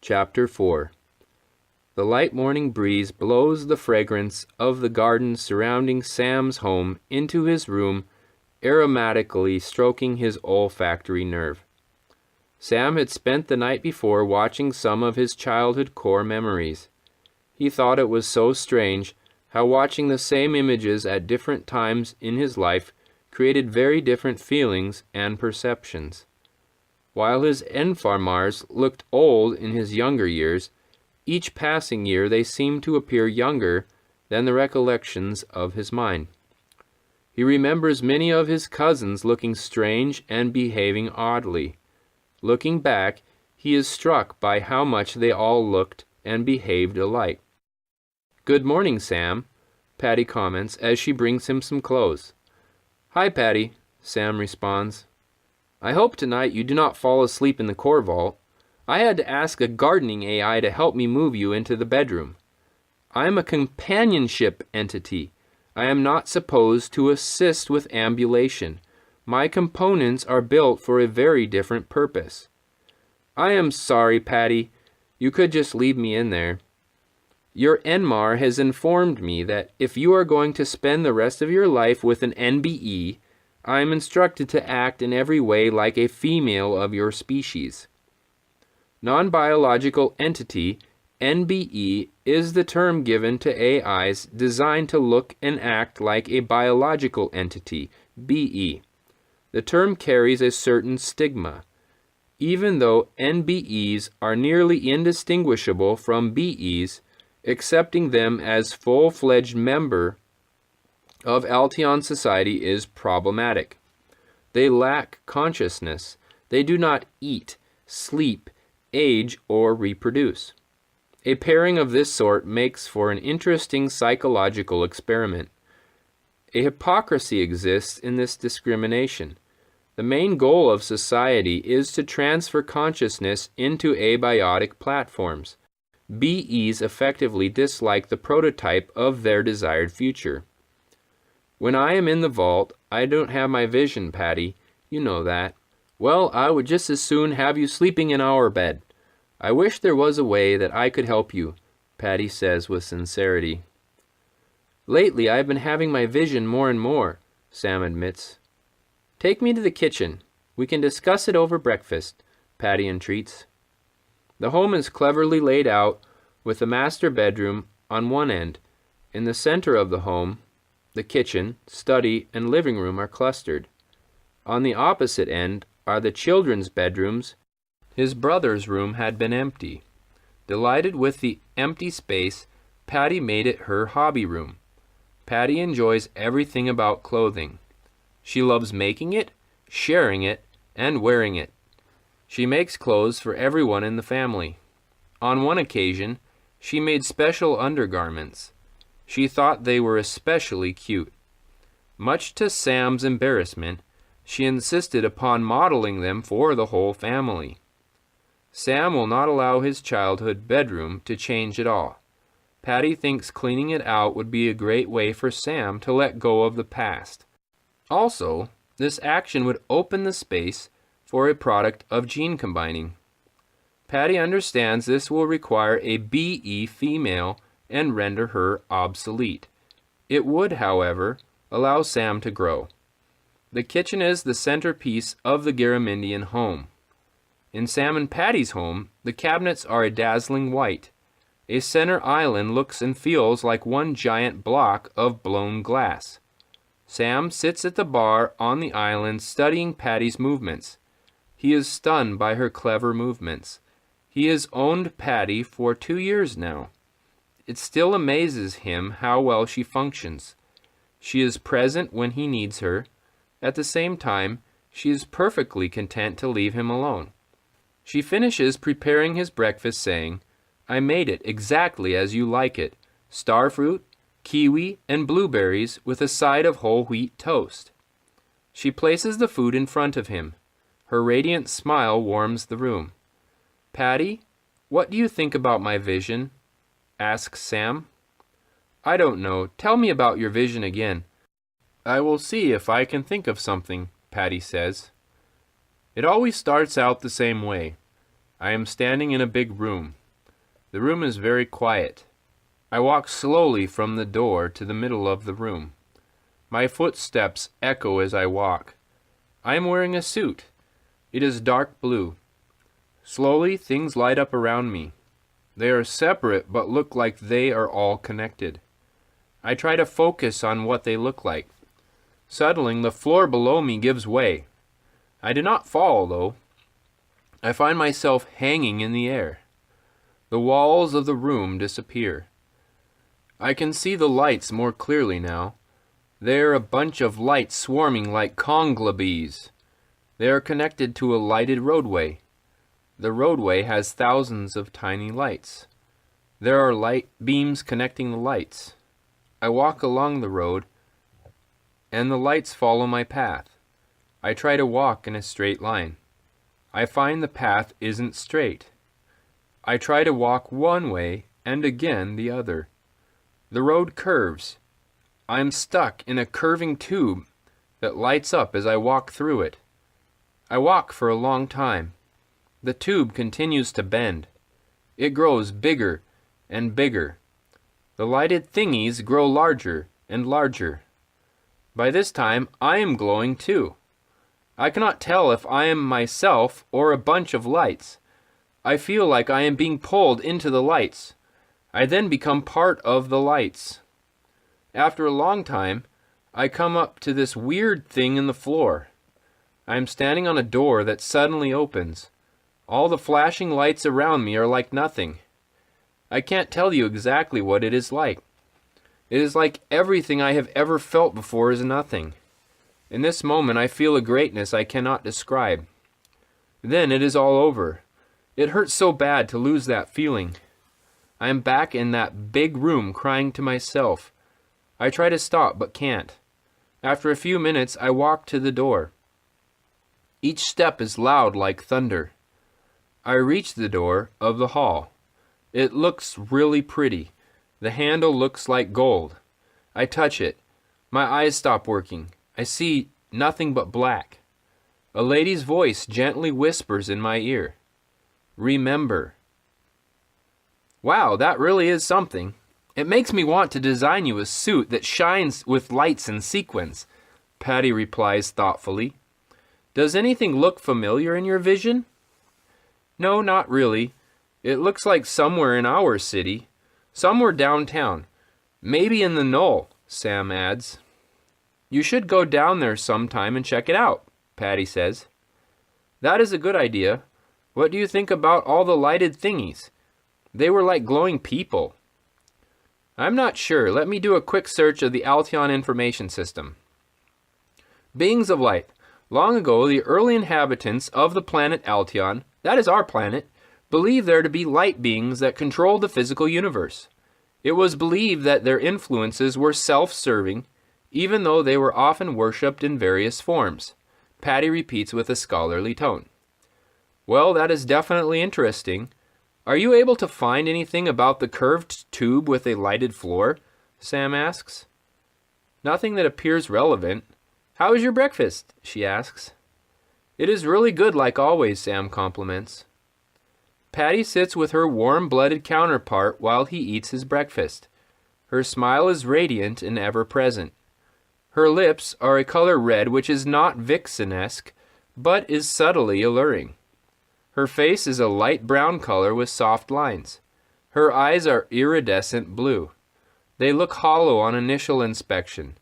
Chapter 4. The light morning breeze blows the fragrance of the garden surrounding Sam's home into his room, aromatically stroking his olfactory nerve. Sam had spent the night before watching some of his childhood core memories. He thought it was so strange how watching the same images at different times in his life created very different feelings and perceptions. While his Enfarmars looked old in his younger years, each passing year they seemed to appear younger than the recollections of his mind. He remembers many of his cousins looking strange and behaving oddly. Looking back, he is struck by how much they all looked and behaved alike. "Good morning, Sam," Patty comments as she brings him some clothes. "Hi, Patty," Sam responds. "I hope tonight you do not fall asleep in the core vault. I had to ask a gardening AI to help me move you into the bedroom. I am a companionship entity. I am not supposed to assist with ambulation. My components are built for a very different purpose." "I am sorry, Patty. You could just leave me in there. Your Enmar has informed me that if you are going to spend the rest of your life with an NBE, I am instructed to act in every way like a female of your species." Non-biological entity, NBE, is the term given to AIs designed to look and act like a biological entity, BE. The term carries a certain stigma. Even though NBEs are nearly indistinguishable from BEs, accepting them as full-fledged member of Alteon society is problematic. They lack consciousness. They do not eat, sleep, age, or reproduce. A pairing of this sort makes for an interesting psychological experiment. A hypocrisy exists in this discrimination. The main goal of society is to transfer consciousness into abiotic platforms. BEs effectively dislike the prototype of their desired future. "When I am in the vault, I don't have my vision, Patty. You know that." "Well, I would just as soon have you sleeping in our bed. I wish there was a way that I could help you," Patty says with sincerity. "Lately, I've been having my vision more and more," Sam admits. "Take me to the kitchen. We can discuss it over breakfast," Patty entreats. The home is cleverly laid out with the master bedroom on one end. In the center of the home, the kitchen, study, and living room are clustered. On the opposite end are the children's bedrooms. His brother's room had been empty. Delighted with the empty space, Patty made it her hobby room. Patty enjoys everything about clothing. She loves making it, sharing it, and wearing it. She makes clothes for everyone in the family. On one occasion, she made special undergarments. She thought they were especially cute. Much to Sam's embarrassment, she insisted upon modeling them for the whole family. Sam will not allow his childhood bedroom to change at all. Patty thinks cleaning it out would be a great way for Sam to let go of the past. Also, this action would open the space for a product of gene combining. Patty understands this will require a BE female and render her obsolete. It would, however, allow Sam to grow. The kitchen is the centerpiece of the Garamindian home. In Sam and Patty's home, the cabinets are a dazzling white. A center island looks and feels like one giant block of blown glass. Sam sits at the bar on the island studying Patty's movements. He is stunned by her clever movements. He has owned Patty for 2 years now. It still amazes him how well she functions. She is present when he needs her. At the same time, she is perfectly content to leave him alone. She finishes preparing his breakfast saying, "I made it exactly as you like it. Starfruit, kiwi, and blueberries with a side of whole wheat toast." She places the food in front of him. Her radiant smile warms the room. "Patty, what do you think about my vision?" asks Sam. "I don't know. Tell me about your vision again." "I will see if I can think of something," Patty says. "It always starts out the same way. I am standing in a big room. The room is very quiet. I walk slowly from the door to the middle of the room. My footsteps echo as I walk. I am wearing a suit. It is dark blue. Slowly, things light up around me. They are separate but look like they are all connected. I try to focus on what they look like. Suddenly, the floor below me gives way. I do not fall, though. I find myself hanging in the air. The walls of the room disappear. I can see the lights more clearly now. They are a bunch of lights swarming like conga bees. They are connected to a lighted roadway. The roadway has thousands of tiny lights. There are light beams connecting the lights. I walk along the road, and the lights follow my path. I try to walk in a straight line. I find the path isn't straight. I try to walk one way and again the other. The road curves. I am stuck in a curving tube that lights up as I walk through it. I walk for a long time. The tube continues to bend. It grows bigger and bigger. The lighted thingies grow larger and larger. By this time, I am glowing too. I cannot tell if I am myself or a bunch of lights. I feel like I am being pulled into the lights. I then become part of the lights. After a long time, I come up to this weird thing in the floor. I am standing on a door that suddenly opens. All the flashing lights around me are like nothing. I can't tell you exactly what it is like. It is like everything I have ever felt before is nothing. In this moment, I feel a greatness I cannot describe. Then it is all over. It hurts so bad to lose that feeling. I am back in that big room crying to myself. I try to stop but can't. After a few minutes, I walk to the door. Each step is loud like thunder. I reach the door of the hall. It looks really pretty. The handle looks like gold. I touch it. My eyes stop working. I see nothing but black. A lady's voice gently whispers in my ear. Remember. Wow, that really is something. It makes me want to design you a suit that shines with lights and sequins, Patty replies thoughtfully. Does anything look familiar in your vision? No, not really. It looks like somewhere in our city. Somewhere downtown. Maybe in the Knoll, Sam adds. You should go down there sometime and check it out, Patty says. That is a good idea. What do you think about all the lighted thingies? They were like glowing people. I'm not sure. Let me do a quick search of the Altion information system. Beings of light. Long ago, the early inhabitants of the planet Altion, that is our planet, believed there to be light beings that controlled the physical universe. It was believed that their influences were self-serving, even though they were often worshipped in various forms. Patty repeats with a scholarly tone. Well, that is definitely interesting. Are you able to find anything about the curved tube with a lighted floor? Sam asks. Nothing that appears relevant. How is your breakfast? She asks. It is really good like always, Sam compliments. Patty sits with her warm-blooded counterpart while he eats his breakfast. Her smile is radiant and ever-present. Her lips are a color red which is not vixenesque, but is subtly alluring. Her face is a light brown color with soft lines. Her eyes are iridescent blue. They look hollow on initial inspection.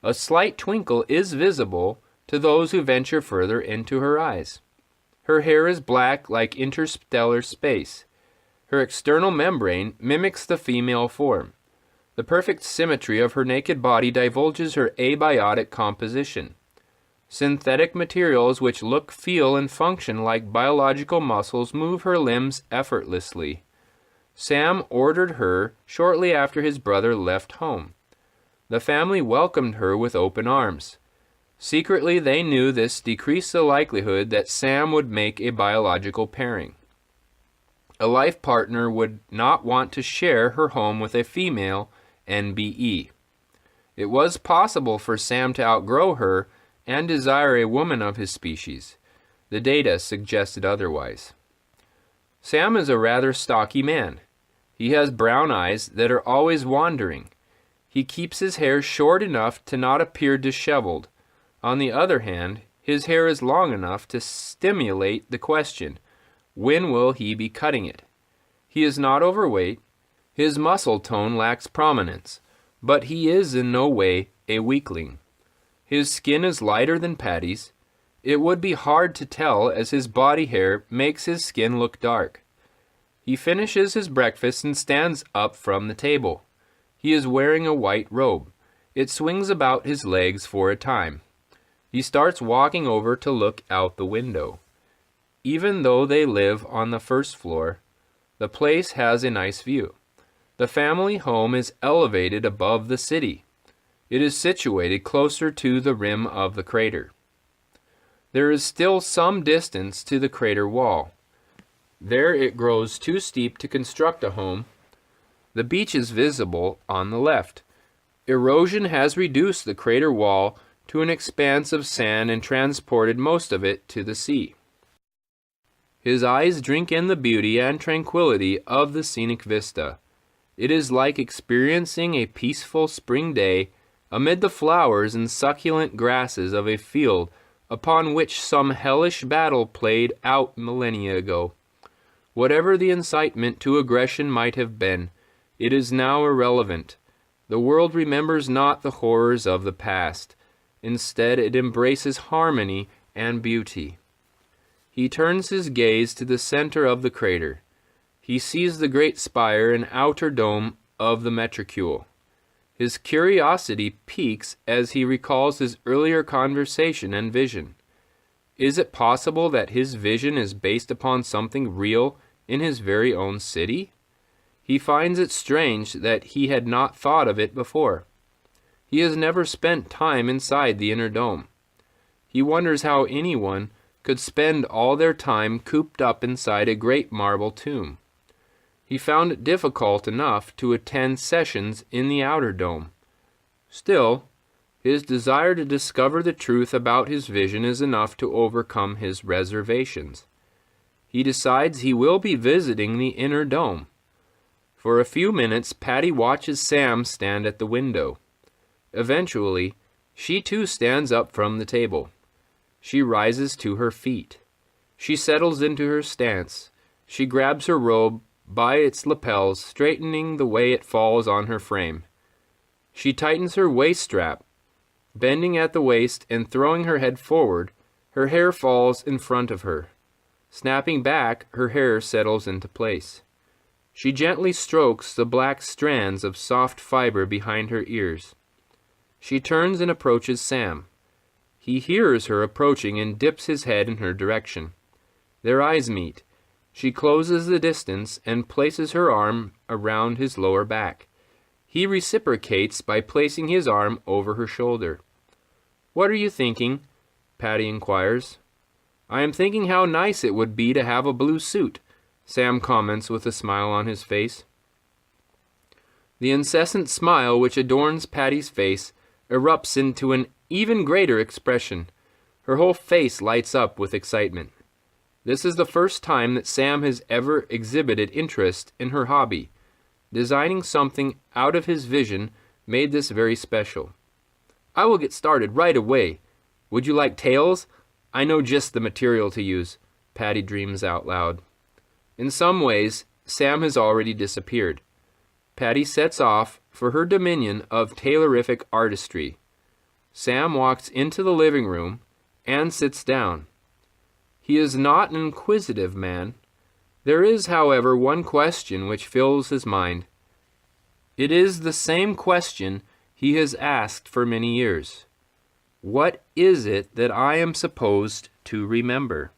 A slight twinkle is visible to those who venture further into her eyes. Her hair is black like interstellar space. Her external membrane mimics the female form. The perfect symmetry of her naked body divulges her abiotic composition. Synthetic materials which look, feel, and function like biological muscles move her limbs effortlessly. Sam ordered her shortly after his brother left home. The family welcomed her with open arms. Secretly, they knew this decreased the likelihood that Sam would make a biological pairing. A life partner would not want to share her home with a female NBE. It was possible for Sam to outgrow her and desire a woman of his species. The data suggested otherwise. Sam is a rather stocky man. He has brown eyes that are always wandering. He keeps his hair short enough to not appear disheveled. On the other hand, his hair is long enough to stimulate the question, when will he be cutting it? He is not overweight. His muscle tone lacks prominence, but he is in no way a weakling. His skin is lighter than Patty's. It would be hard to tell as his body hair makes his skin look dark. He finishes his breakfast and stands up from the table. He is wearing a white robe. It swings about his legs for a time. He starts walking over to look out the window. Even though they live on the first floor, the place has a nice view. The family home is elevated above the city. It is situated closer to the rim of the crater. There is still some distance to the crater wall. There it grows too steep to construct a home. The beach is visible on the left. Erosion has reduced the crater wall to an expanse of sand and transported most of it to the sea. His eyes drink in the beauty and tranquility of the scenic vista. It is like experiencing a peaceful spring day amid the flowers and succulent grasses of a field upon which some hellish battle played out millennia ago. Whatever the incitement to aggression might have been, it is now irrelevant. The world remembers not the horrors of the past. Instead, it embraces harmony and beauty. He turns his gaze to the center of the crater. He sees the great spire and outer dome of the metricule. His curiosity piques as he recalls his earlier conversation and vision. Is it possible that his vision is based upon something real in his very own city? He finds it strange that he had not thought of it before. He has never spent time inside the inner dome. He wonders how anyone could spend all their time cooped up inside a great marble tomb. He found it difficult enough to attend sessions in the outer dome. Still, his desire to discover the truth about his vision is enough to overcome his reservations. He decides he will be visiting the inner dome. For a few minutes, Patty watches Sam stand at the window. Eventually, she too stands up from the table. She rises to her feet. She settles into her stance. She grabs her robe by its lapels, straightening the way it falls on her frame. She tightens her waist strap. Bending at the waist and throwing her head forward, her hair falls in front of her. Snapping back, her hair settles into place. She gently strokes the black strands of soft fiber behind her ears. She turns and approaches Sam. He hears her approaching and dips his head in her direction. Their eyes meet. She closes the distance and places her arm around his lower back. He reciprocates by placing his arm over her shoulder. "What are you thinking?" Patty inquires. "I am thinking how nice it would be to have a blue suit," Sam comments with a smile on his face. The incessant smile which adorns Patty's face erupts into an even greater expression. Her whole face lights up with excitement. This is the first time that Sam has ever exhibited interest in her hobby. Designing something out of his vision made this very special. "I will get started right away. Would you like tails? I know just the material to use," Patty dreams out loud. In some ways, Sam has already disappeared. Patty sets off for her dominion of tailorific artistry. Sam walks into the living room and sits down. He is not an inquisitive man. There is, however, one question which fills his mind. It is the same question he has asked for many years. What is it that I am supposed to remember?